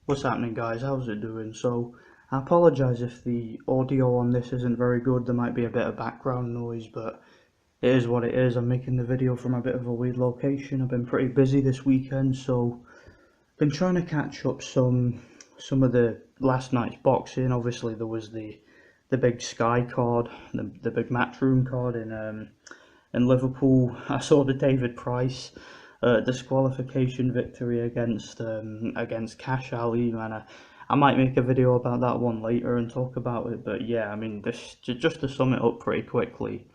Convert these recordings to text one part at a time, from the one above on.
What's happening, guys? How's it doing? So, I apologise if the audio on this isn't very good. There might be a bit of background noise, but it is what it is. I'm making the video from a bit of a weird location. I've been pretty busy this weekend, so been trying to catch up some of the last night's boxing. Obviously, there was the big Sky card, the big Matchroom card in Liverpool. I saw the David Price disqualification victory against Cash Ali, man. I might make a video about that one later and talk about it, but yeah, I mean, this just to sum it up pretty quickly,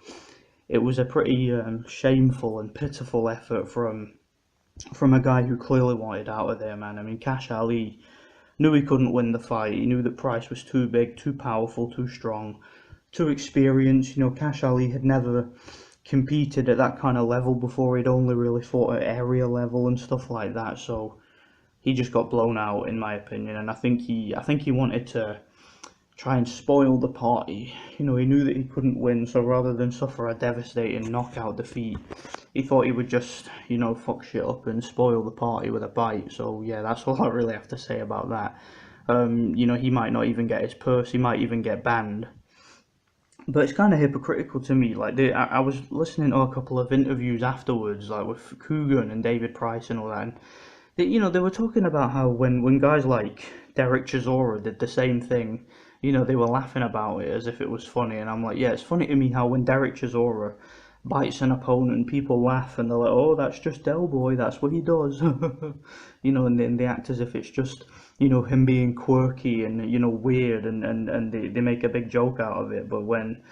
it was a pretty shameful and pitiful effort from a guy who clearly wanted out of there, man. I mean, Cash Ali knew he couldn't win the fight. He knew that Price was too big, too powerful, too strong, too experienced. Cash Ali had never competed at that kind of level before. He'd only really fought at area level and stuff like that. So he just got blown out, in my opinion. And I think he wanted to try and spoil the party. He knew that he couldn't win, so rather than suffer a devastating knockout defeat, he thought he would just, fuck shit up and spoil the party with a bite. So yeah, that's all I really have to say about that. He might not even get his purse, he might even get banned. But it's kind of hypocritical to me. Like, I was listening to a couple of interviews afterwards, like with Coogan and David Price and all that. And they were talking about how when guys like Derek Chisora did the same thing, they were laughing about it as if it was funny. And I'm like, yeah, it's funny to me how when Derek Chisora bites an opponent, people laugh and they're like, oh, that's just Del Boy, that's what he does. And then they act as if it's just, him being quirky and, weird, and they make a big joke out of it. But when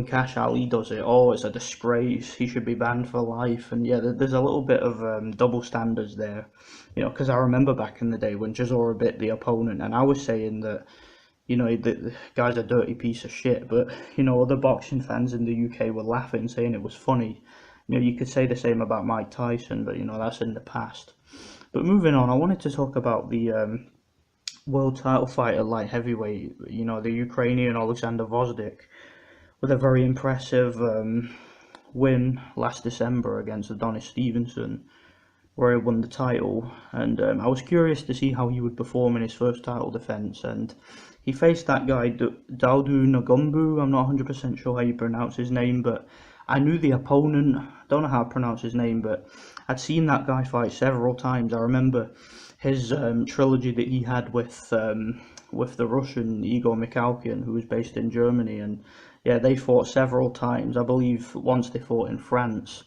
Cash Ali does it, oh, it's a disgrace, he should be banned for life. And yeah, there's a little bit of double standards there, because I remember back in the day when Chisora bit the opponent, and I was saying that, the guy's a dirty piece of shit, but, other boxing fans in the UK were laughing, saying it was funny. You could say the same about Mike Tyson, but, that's in the past. But moving on, I wanted to talk about the world title fight at light heavyweight, the Ukrainian Oleksandr Gvozdyk, with a very impressive win last December against Adonis Stevenson, where he won the title. And I was curious to see how he would perform in his first title defense, and he faced that guy Doudou Ngumbu. I'm not 100% sure how you pronounce his name, but I knew the opponent. Don't know how to pronounce his name, but I'd seen that guy fight several times. I remember his trilogy that he had with the Russian Igor Mikhalkin, who was based in Germany, and yeah, they fought several times. I believe once they fought in France,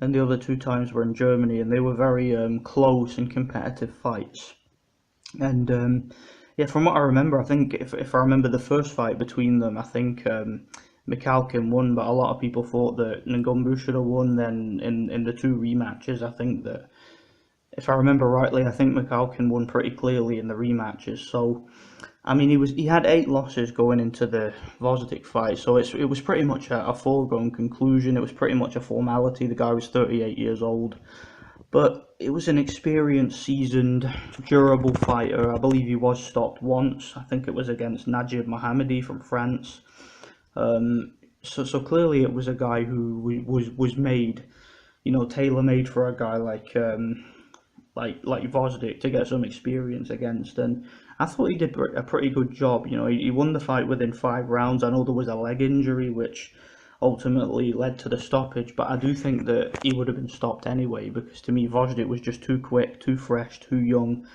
and the other two times were in Germany, and they were very close and competitive fights. And yeah, from what I remember, I think if I remember the first fight between them, I think Mikhalkin won, but a lot of people thought that Ngumbu should have won. Then in the two rematches, I think that, if I remember rightly, I think Mikhalkin won pretty clearly in the rematches. So, I mean, he had 8 losses going into the Gvozdyk fight, so it was pretty much a foregone conclusion. It was pretty much a formality. The guy was 38 years old, but it was an experienced, seasoned, durable fighter. I believe he was stopped once. I think it was against Najib Mohammadi from France. So clearly it was a guy who was made, tailor-made for a guy like Gvozdyk to get some experience against. And I thought he did a pretty good job. He won the fight within 5 rounds. I know there was a leg injury which ultimately led to the stoppage, but I do think that he would have been stopped anyway, because to me Gvozdyk was just too quick, too fresh, too young,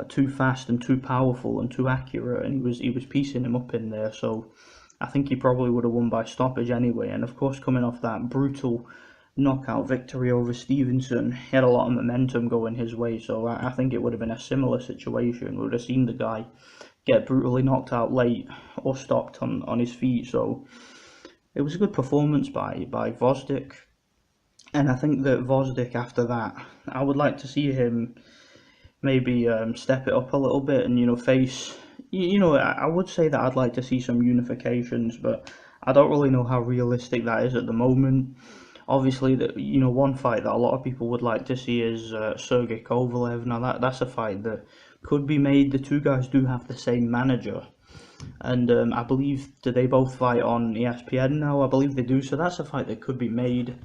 too fast and too powerful and too accurate, and he was piecing him up in there. So I think he probably would have won by stoppage anyway. And of course, coming off that brutal knockout victory over Stevenson, he had a lot of momentum going his way. So I think it would have been a similar situation. We would have seen the guy get brutally knocked out late or stopped on his feet. So it was a good performance by Gvozdyk. And I think that Gvozdyk, after that, I would like to see him maybe step it up a little bit and, face... I would say that I'd like to see some unifications, but I don't really know how realistic that is at the moment. Obviously, one fight that a lot of people would like to see is Sergey Kovalev. Now, that's a fight that could be made. The two guys do have the same manager, and I believe, do they both fight on ESPN now? I believe they do, so that's a fight that could be made.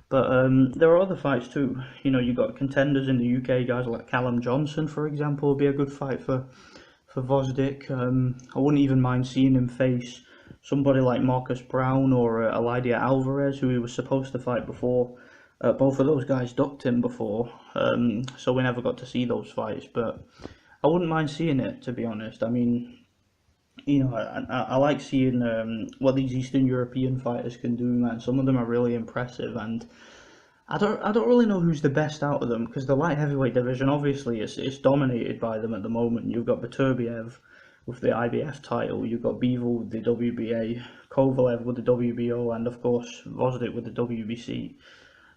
But there are other fights too. You know, you got contenders in the UK, guys like Callum Johnson, for example, would be a good fight for Gvozdyk. I wouldn't even mind seeing him face somebody like Marcus Brown or Elidia Alvarez, who he was supposed to fight before. Both of those guys ducked him before, so we never got to see those fights. But I wouldn't mind seeing it, to be honest. I mean, you know, I like seeing what these Eastern European fighters can do, man. Some of them are really impressive, and I don't really know who's the best out of them, because the light heavyweight division, obviously it's dominated by them at the moment. You've got Beterbiev with the IBF title, you've got Bivol with the WBA, Kovalev with the WBO, and of course Gvozdyk with the WBC.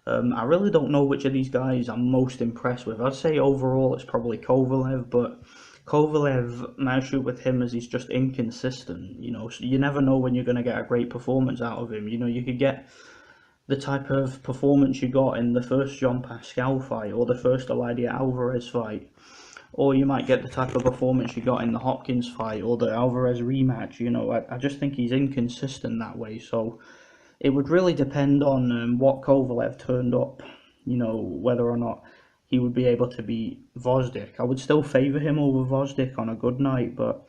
I really don't know which of these guys I'm most impressed with. I'd say overall it's probably Kovalev, but Kovalev, my issue with him is he's just inconsistent. You know, so you never know when you're going to get a great performance out of him. You know, you could get the type of performance you got in the first Jean Pascal fight or the first Elidia Alvarez fight, or you might get the type of performance you got in the Hopkins fight or the Alvarez rematch. You know, I just think he's inconsistent that way. So it would really depend on what Kovalev turned up, you know, whether or not he would be able to beat Gvozdyk. I would still favour him over Gvozdyk on a good night, but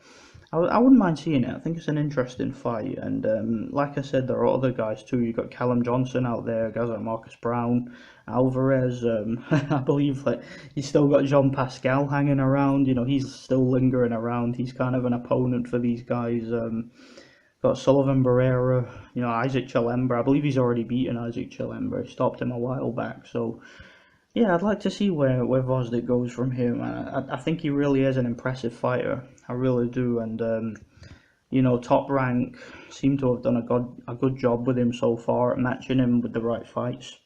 I wouldn't mind seeing it. I think it's an interesting fight, and like I said, there are other guys too. You've got Callum Johnson out there, guys like Marcus Brown, Alvarez. I believe that he's still got Jean Pascal hanging around. You know, he's still lingering around. He's kind of an opponent for these guys. Got Sullivan Barrera, you know, Isaac Chalemba. I believe he's already beaten Isaac Chalemba. He stopped him a while back. So, yeah, I'd like to see where Gvozdyk goes from here, man. I think he really is an impressive fighter. I really do. And, you know, Top Rank seem to have done a good job with him so far at matching him with the right fights.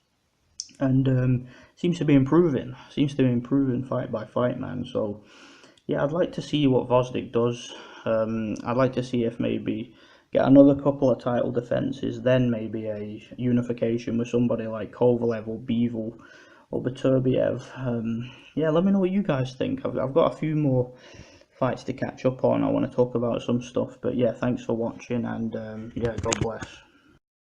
And seems to be improving. Seems to be improving fight by fight, man. So, yeah, I'd like to see what Gvozdyk does. I'd like to see if maybe get another couple of title defenses, then maybe a unification with somebody like Kovalev or Bivol or Beterbiev. Yeah, let me know what you guys think. I've got a few more fights to catch up on. I want to talk about some stuff, but yeah, thanks for watching, and yeah, God bless.